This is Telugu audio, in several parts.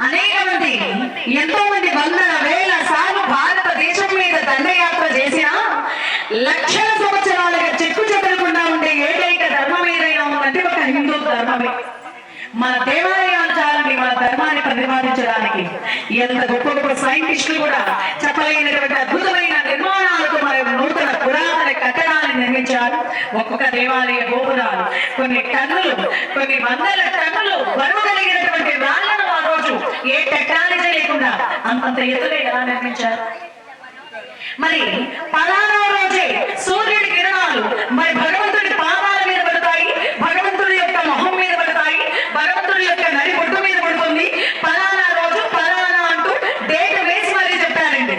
అనేక మంది ఎంతో మంది వందల వేల సార్లు భారతదేశం మీద దండయాత్ర చేసిన లక్షల సంవత్సరాలుగా చెక్కు చెదరకుండా ఉండే ఏకైక ధర్మం ఏదైనా ఉందంటే ఒక హిందూ ధర్మమే. మన దేవాలయాలు చాలండి మన ధర్మాన్ని ప్రతిపాదించడానికి. ఎంత గొప్ప గొప్ప సైంటిస్టులు కూడా చెప్పలేనటువంటి అద్భుతమైన నిర్మాణాలకు మరి నూతన పురాతన కట్టడాన్ని నిర్మించారు. ఒక్కొక్క దేవాలయ గోపురాలు కొన్ని టన్నులు, కొన్ని వందల టన్నులు బరువు కలిగినటువంటి రాళ్లను ఆ రోజు ఏ టెక్నాలజీ లేకుండా అంతంత ఎత్తుగా ఎలా నిర్మించారు. మరి పలానా రోజే సూర్యుడి కిరణాలు మరి భగవంతుడి పాదాల మీద పడతాయి, భగవంతుడి యొక్క మొహం మీద పడతాయి, భగవంతుడి యొక్క నడి బొట్టు మీద పడుతుంది. పలానా రోజు పలానా అంటూ డేట్ వేసి మరీ చెప్పారండి.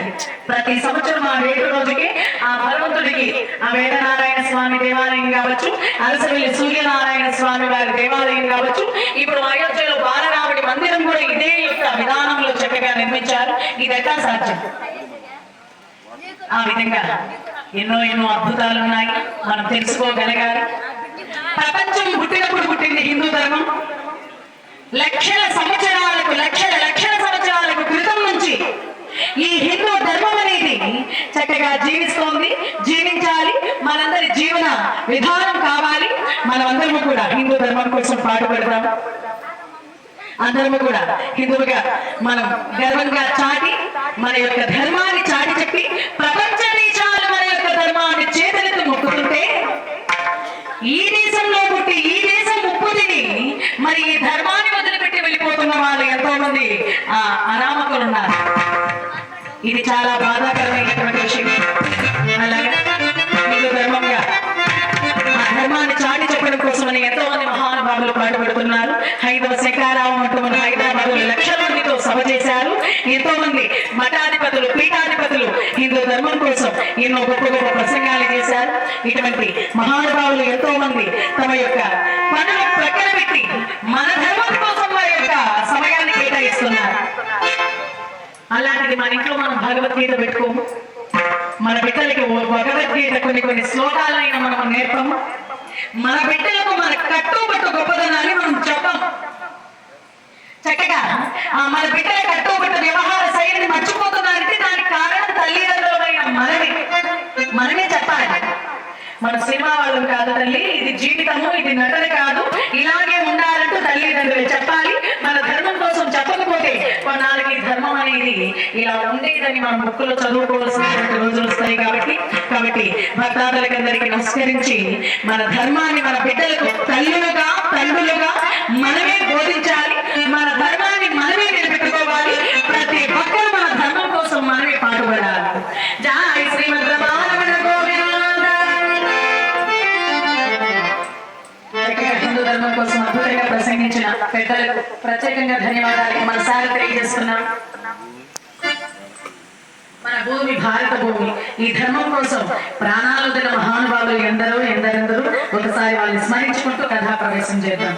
ప్రతి సంవత్సరం ఆ డేటు రోజుకి ఆ భగవంతుడికి ఆ వేదనారాయణ స్వామి దేవాలయం కావచ్చు, అరసవెల్లి సూర్యనారాయణ స్వామి వారి దేవాలయం కావచ్చు, ఇప్పుడు అయోధ్యలో బాలరాముడి మందిరం కూడా ఇదే యొక్క విధానంలో చక్కగా నిర్మించారు. ఇదెట్లా సాధ్యం? ఆ విధంగా ఎన్నో ఎన్నో అద్భుతాలు ఉన్నాయి, మనం తెలుసుకోగలగాలి. ప్రపంచం పుట్టినప్పుడు పుట్టింది హిందూ ధర్మం. లక్షల సంవత్సరాలకు క్రితం నుంచి ఈ హిందూ ధర్మం అనేది చక్కగా జీవిస్తోంది. జీవించాలి, మనందరి జీవన విధానం కావాలి. మనమందరము కూడా హిందూ ధర్మం కోసం పాటుపడదాం. అందరము కూడా హిందువుగా మనం గర్వంగా చాటి మన యొక్క ధర్మాన్ని చాటి చెప్పి ప్రపంచ దేశాలు మన యొక్క ధర్మాన్ని చేతులెత్తి మొక్కుతుంటే ఈ దేశంలో పుట్టి ఈ దేశం ముప్పు తిని మరి ఈ ధర్మాన్ని వదిలిపెట్టి వెళ్ళిపోతున్న వాళ్ళు ఎంతో మంది అనామకులు ఉన్నారు. ఇది చాలా బాధాకరమైనటువంటి విషయం. అలాగే హిందూ ధర్మంగా ఆ ధర్మాన్ని చాటి చెప్పడం కోసమని ఎంతో మంది మహానుభావులు పాటుపడుతున్నారు. హైదవ శంకరారావు అంటూ మన హైదరాబాద్ లక్షల మందితో సభ చేశారు. ఎంతో మంది మఠాధిపతులు పీఠాధిపతులు హిందూ ధర్మం కోసం ఎన్నో గొప్ప గొప్ప ప్రసంగాలు చేశారు. ఇటువంటి మహానుభావులు ఎంతో మంది తమ యొక్క పనులు ప్రక్కన పెట్టి మన ధర్మం కోసం వారి యొక్క సమయాన్ని కేటాయిస్తున్నారు. అలాంటిది మన ఇంట్లో మనం భగవద్గీత పెట్టుకోము, మన బిడ్డలకి భగవద్గీత కొన్ని శ్లోకాలైనా మనం నేర్పము. మన బిడ్డలకు మన కట్టుబట్టు గొప్పదనాన్ని మనం చెప్పం. చక్కగా మన బిడ్డల కట్టుబట్టు వ్యవహార శైలిని మర్చిపోతున్నారంటే దానికి కారణం తల్లిదండ్రులమైన మనమే చెప్పాలి. మన సినిమా వాళ్ళు కాదు తల్లి, ఇది జీవితము, ఇది నటన కాదు, ఇలాగే ఉండాలంటూ తల్లిదండ్రులు చెప్పాలి. మన ధర్మం కోసం చెప్పకపోతే కొన్నాళ్ళకి ధర్మం అనేది ఇలా ఉండేదని మనం బుక్కులో చదువుకోవాల్సినటువంటి రోజులు వస్తాయి. కాబట్టి భక్తాదులకందరికీ నమస్కరించి మన ధర్మాన్ని మన బిడ్డలకు తల్లులుగా తండ్రులుగా మనమే బోధించాలి. మన ధర్మాన్ని మనమే నిలబెట్టుకోవాలి. ప్రతి ఒక్కరు మన ధర్మం కోసం మనమే పాటుపడాలి. జై శ్రీమద్ రమారమణ గోవింద. హిందూ ధర్మం కోసం అద్భుతంగా ప్రసంగించిన పెద్దలకు ప్రత్యేకంగా ధన్యవాదాలు మనసారి తెలియజేస్తున్నాం. మన భూమి భారత భూమి, ఈ ధర్మం కోసం ప్రాణాలు వదిలిన మహానుభావులు ఎందరో ఒకసారి వాళ్ళని స్మరించుకుంటూ కథా ప్రవేశం చేద్దాం.